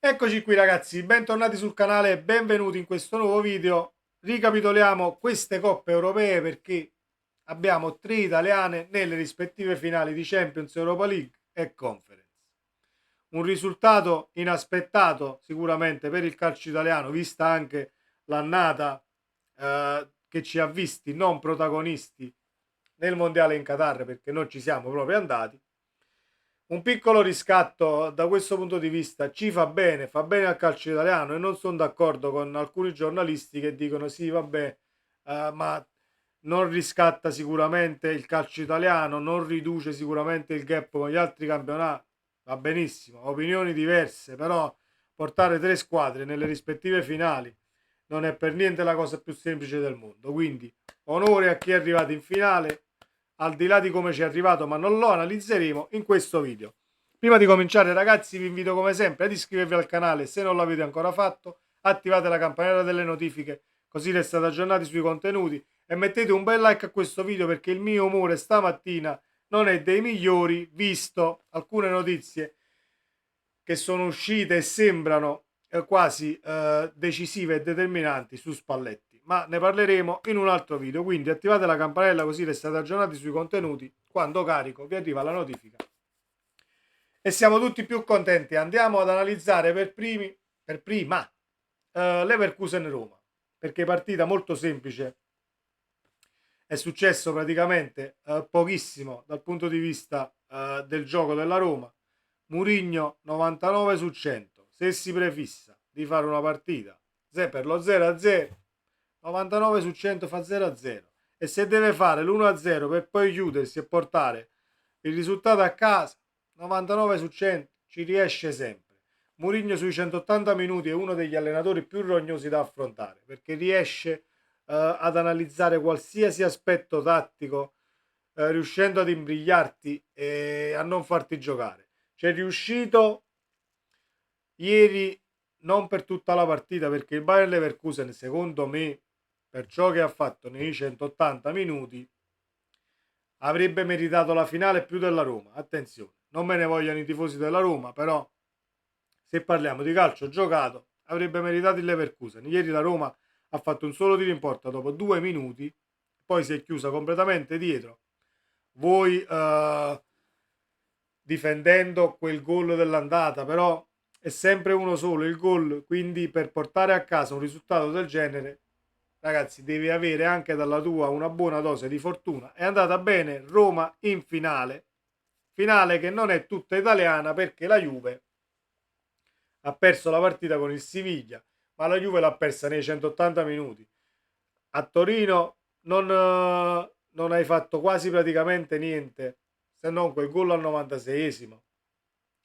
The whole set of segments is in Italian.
Eccoci qui ragazzi, bentornati sul canale e benvenuti in questo nuovo video. Ricapitoliamo queste coppe europee perché abbiamo tre italiane nelle rispettive finali di Champions, Europa League e Conference. Un risultato inaspettato sicuramente per il calcio italiano, vista anche l'annata che ci ha visti non protagonisti nel mondiale in Qatar perché non ci siamo proprio andati. Un piccolo riscatto da questo punto di vista ci fa bene al calcio italiano, e non sono d'accordo con alcuni giornalisti che dicono sì, vabbè, ma non riscatta sicuramente il calcio italiano, non riduce sicuramente il gap con gli altri campionati. Va benissimo, opinioni diverse, però portare tre squadre nelle rispettive finali non è per niente la cosa più semplice del mondo. Quindi onore a chi è arrivato in finale, al di là di come ci è arrivato, ma non lo analizzeremo in questo video. Prima di cominciare ragazzi vi invito come sempre ad iscrivervi al canale se non l'avete ancora fatto, attivate la campanella delle notifiche così restate aggiornati sui contenuti e mettete un bel like a questo video perché il mio umore stamattina non è dei migliori, visto alcune notizie che sono uscite e sembrano quasi decisive e determinanti su Spalletti, ma ne parleremo in un altro video, quindi attivate la campanella così restate aggiornati sui contenuti. Quando carico vi arriva la notifica e siamo tutti più contenti. Andiamo ad analizzare per prima Leverkusen Roma, perché partita molto semplice, è successo praticamente pochissimo dal punto di vista del gioco della Roma. Mourinho 99 su 100, se si prefissa di fare una partita per lo 0-0, 99 su 100 fa 0-0, e se deve fare l'1-0 per poi chiudersi e portare il risultato a casa, 99 su 100 ci riesce sempre. Mourinho sui 180 minuti è uno degli allenatori più rognosi da affrontare perché riesce ad analizzare qualsiasi aspetto tattico, riuscendo ad imbrigliarti e a non farti giocare. C'è riuscito ieri, non per tutta la partita, perché il Bayern Leverkusen secondo me, per ciò che ha fatto nei 180 minuti, avrebbe meritato la finale più della Roma. Attenzione, non me ne vogliono i tifosi della Roma, però se parliamo di calcio giocato avrebbe meritato il Leverkusen. Ieri la Roma ha fatto un solo tiro in porta dopo 2 minuti, poi si è chiusa completamente dietro. Voi difendendo quel gol dell'andata, però è sempre uno solo il gol, quindi per portare a casa un risultato del genere, ragazzi, devi avere anche dalla tua una buona dose di fortuna. È andata bene Roma in finale, finale che non è tutta italiana perché la Juve ha perso la partita con il Siviglia, ma la Juve l'ha persa nei 180 minuti. A Torino non hai fatto quasi praticamente niente, se non quel gol al 96esimo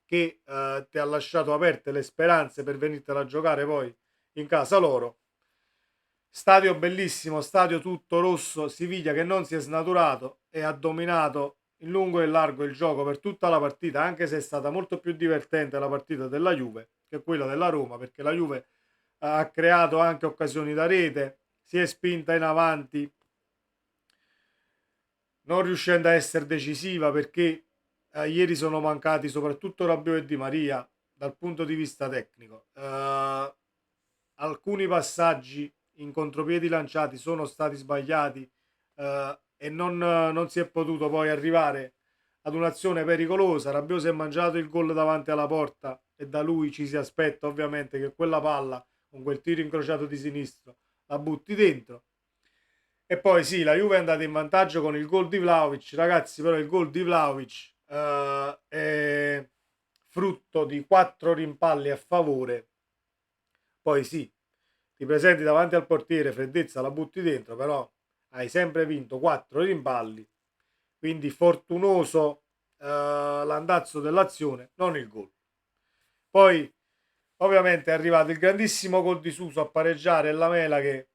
che ti ha lasciato aperte le speranze per venirtela a giocare poi in casa loro. Stadio bellissimo, stadio tutto rosso, Siviglia che non si è snaturato e ha dominato in lungo e in largo il gioco per tutta la partita, anche se è stata molto più divertente la partita della Juve che quella della Roma, perché la Juve ha creato anche occasioni da rete, si è spinta in avanti, non riuscendo a essere decisiva perché ieri sono mancati soprattutto Rabiot e Di Maria dal punto di vista tecnico. Alcuni passaggi in contropiedi lanciati sono stati sbagliati e non si è potuto poi arrivare ad un'azione pericolosa. Rabiot si è mangiato il gol davanti alla porta e da lui ci si aspetta ovviamente che quella palla con quel tiro incrociato di sinistro la butti dentro. E poi sì, la Juve è andata in vantaggio con il gol di Vlahovic, ragazzi, però il gol di Vlahovic è frutto di 4 rimpalli a favore. Poi sì, ti presenti davanti al portiere, freddezza la butti dentro, però hai sempre vinto 4 rimpalli, quindi fortunoso l'andazzo dell'azione, non il gol. Poi ovviamente è arrivato il grandissimo gol di Suso a pareggiare e la Mela che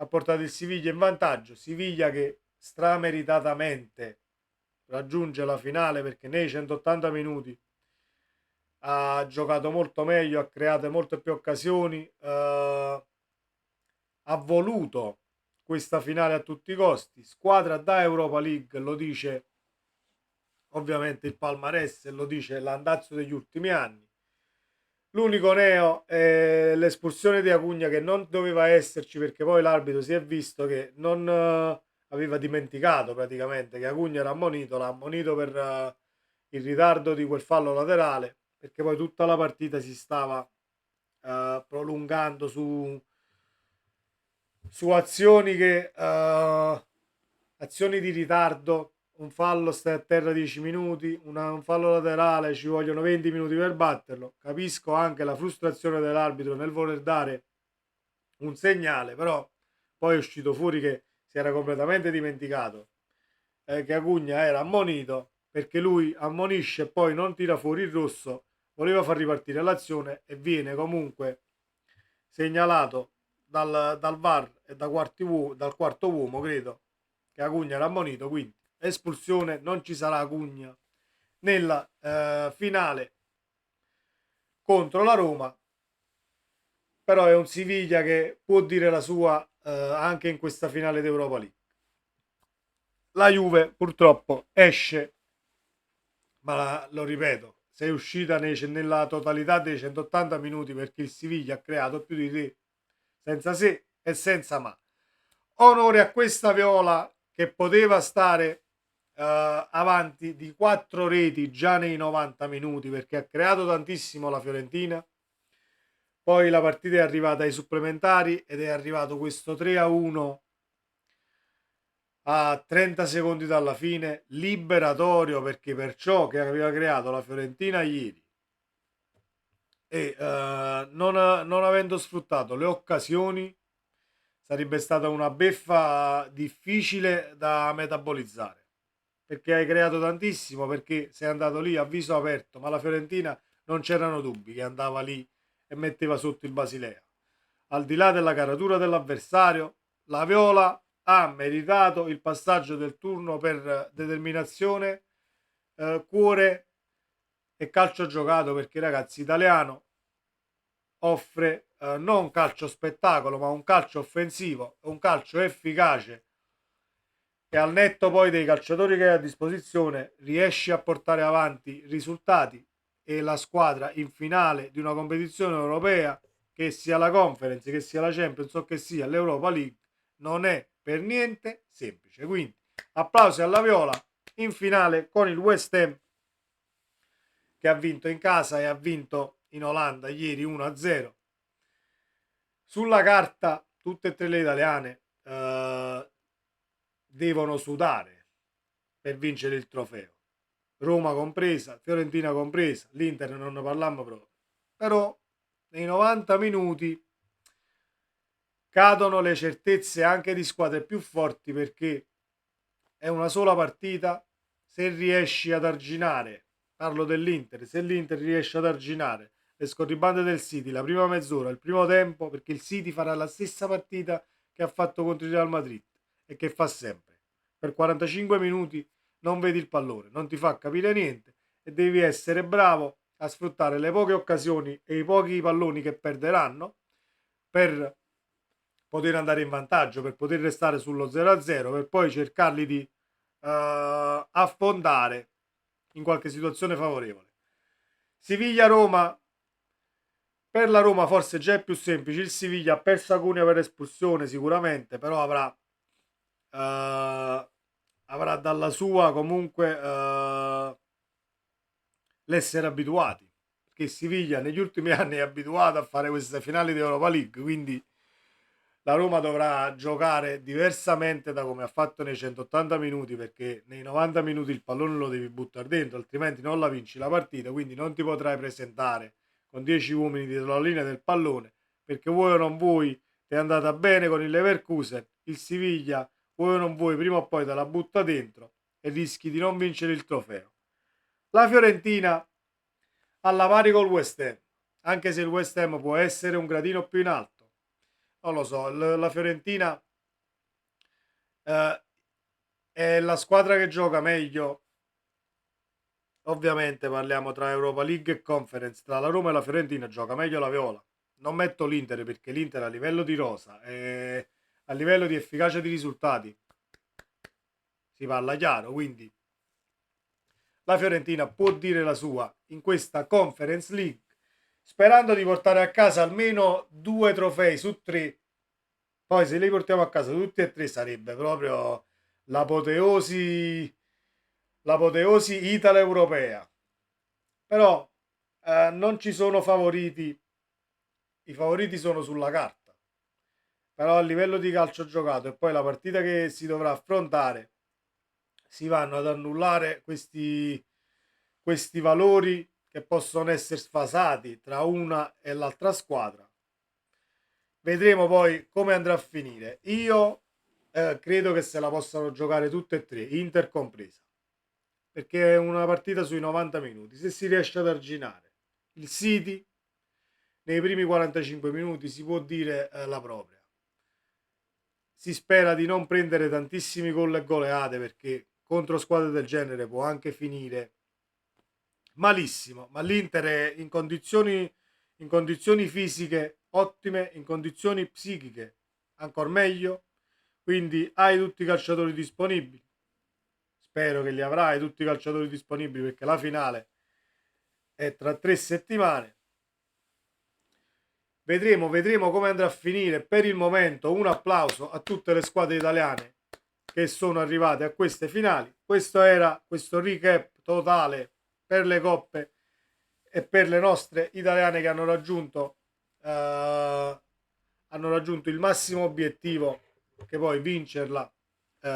ha portato il Siviglia in vantaggio. Siviglia che strameritatamente raggiunge la finale perché nei 180 minuti ha giocato molto meglio, ha creato molte più occasioni, ha voluto questa finale a tutti i costi. Squadra da Europa League, lo dice ovviamente il palmarès e lo dice l'andazzo degli ultimi anni. L'unico neo è l'espulsione di Acugna che non doveva esserci perché poi l'arbitro si è visto che non aveva dimenticato praticamente che Acugna era ammonito, l'ha ammonito per il ritardo di quel fallo laterale perché poi tutta la partita si stava prolungando su azioni che azioni di ritardo, un fallo stai a terra 10 minuti, un fallo laterale ci vogliono 20 minuti per batterlo. Capisco anche la frustrazione dell'arbitro nel voler dare un segnale, però poi è uscito fuori che si era completamente dimenticato che Acugna era ammonito perché lui ammonisce e poi non tira fuori il rosso, voleva far ripartire l'azione e viene comunque segnalato dal VAR e dal quarto uomo, credo, che Acugna era ammonito, quindi espulsione, non ci sarà Acugna nella finale contro la Roma, però è un Siviglia che può dire la sua anche in questa finale d'Europa League. La Juve purtroppo esce, ma lo ripeto, sei uscita nella totalità dei 180 minuti perché il Siviglia ha creato più di te, senza se e senza ma. Onore a questa Viola che poteva stare avanti di 4 reti già nei 90 minuti perché ha creato tantissimo la Fiorentina. Poi la partita è arrivata ai supplementari ed è arrivato questo 3-1 a 30 secondi dalla fine, liberatorio perché per ciò che aveva creato la Fiorentina ieri e non avendo sfruttato le occasioni sarebbe stata una beffa difficile da metabolizzare perché hai creato tantissimo, perché sei andato lì a viso aperto, ma la Fiorentina non c'erano dubbi che andava lì e metteva sotto il Basilea. Al di là della caratura dell'avversario, la Viola ha meritato il passaggio del turno per determinazione, cuore e calcio giocato perché ragazzi italiano offre non calcio spettacolo ma un calcio offensivo, un calcio efficace e al netto poi dei calciatori che hai a disposizione riesci a portare avanti risultati e la squadra in finale di una competizione europea, che sia la Conference, che sia la Champions o che sia l'Europa League, non è per niente semplice. Quindi applausi alla Viola in finale con il West Ham che ha vinto in casa e ha vinto in Olanda ieri 1-0. Sulla carta tutte e tre le italiane devono sudare per vincere il trofeo. Roma compresa, Fiorentina compresa, l'Inter non ne parliamo proprio. Però nei 90 minuti cadono le certezze anche di squadre più forti perché è una sola partita. Se riesci ad arginare, parlo dell'Inter, se l'Inter riesce ad arginare le scorribande del City la prima mezz'ora, il primo tempo, perché il City farà la stessa partita che ha fatto contro il Real Madrid e che fa sempre. Per 45 minuti non vedi il pallone, non ti fa capire niente e devi essere bravo a sfruttare le poche occasioni e i pochi palloni che perderanno per poter andare in vantaggio, per poter restare sullo 0-0, per poi cercarli di affondare in qualche situazione favorevole. Siviglia-Roma, per la Roma forse già è più semplice, il Siviglia ha perso Acuna per espulsione sicuramente, però avrà dalla sua comunque l'essere abituati, perché Siviglia negli ultimi anni è abituato a fare queste finali di Europa League, quindi la Roma dovrà giocare diversamente da come ha fatto nei 180 minuti perché nei 90 minuti il pallone lo devi buttare dentro, altrimenti non la vinci la partita, quindi non ti potrai presentare con 10 uomini dietro la linea del pallone perché vuoi o non vuoi ti è andata bene con il Leverkusen, il Siviglia vuoi o non vuoi prima o poi te la butta dentro e rischi di non vincere il trofeo. La Fiorentina alla pari col West Ham, anche se il West Ham può essere un gradino più in alto, non lo so, la Fiorentina è la squadra che gioca meglio. Ovviamente parliamo tra Europa League e Conference, tra la Roma e la Fiorentina gioca meglio la Viola. Non metto l'Inter perché l'Inter a livello di rosa e a livello di efficacia di risultati si parla chiaro, quindi la Fiorentina può dire la sua in questa Conference League. sperando di portare a casa almeno 2 trofei su 3. Poi se li portiamo a casa tutti e 3 sarebbe proprio l'apoteosi, l'apoteosi italo-europea. Però non ci sono favoriti, i favoriti sono sulla carta. Però a livello di calcio giocato e poi la partita che si dovrà affrontare, si vanno ad annullare questi valori che possono essere sfasati tra una e l'altra squadra. Vedremo poi come andrà a finire. Io credo che se la possano giocare tutte e tre, Inter compresa, perché è una partita sui 90 minuti. Se si riesce ad arginare il City nei primi 45 minuti, si può dire la propria. Si spera di non prendere tantissimi gol e goleade, perché contro squadre del genere può anche finire malissimo, ma l'Inter è in condizioni fisiche ottime, in condizioni psichiche ancora meglio, quindi hai tutti i calciatori disponibili. Spero che li avrai tutti i calciatori disponibili, perché la finale è tra 3 settimane. Vedremo come andrà a finire. Per il momento un applauso a tutte le squadre italiane che sono arrivate a queste finali. Questo era questo recap totale per le coppe e per le nostre italiane che hanno raggiunto il massimo obiettivo, che poi vincerla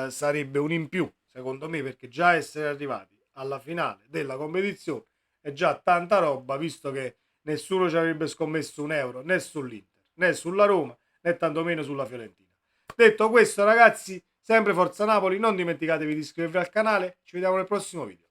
sarebbe un in più secondo me, perché già essere arrivati alla finale della competizione è già tanta roba, visto che nessuno ci avrebbe scommesso un euro né sull'Inter né sulla Roma né tantomeno sulla Fiorentina. Detto questo, ragazzi, sempre Forza Napoli, non dimenticatevi di iscrivervi al canale, ci vediamo nel prossimo video.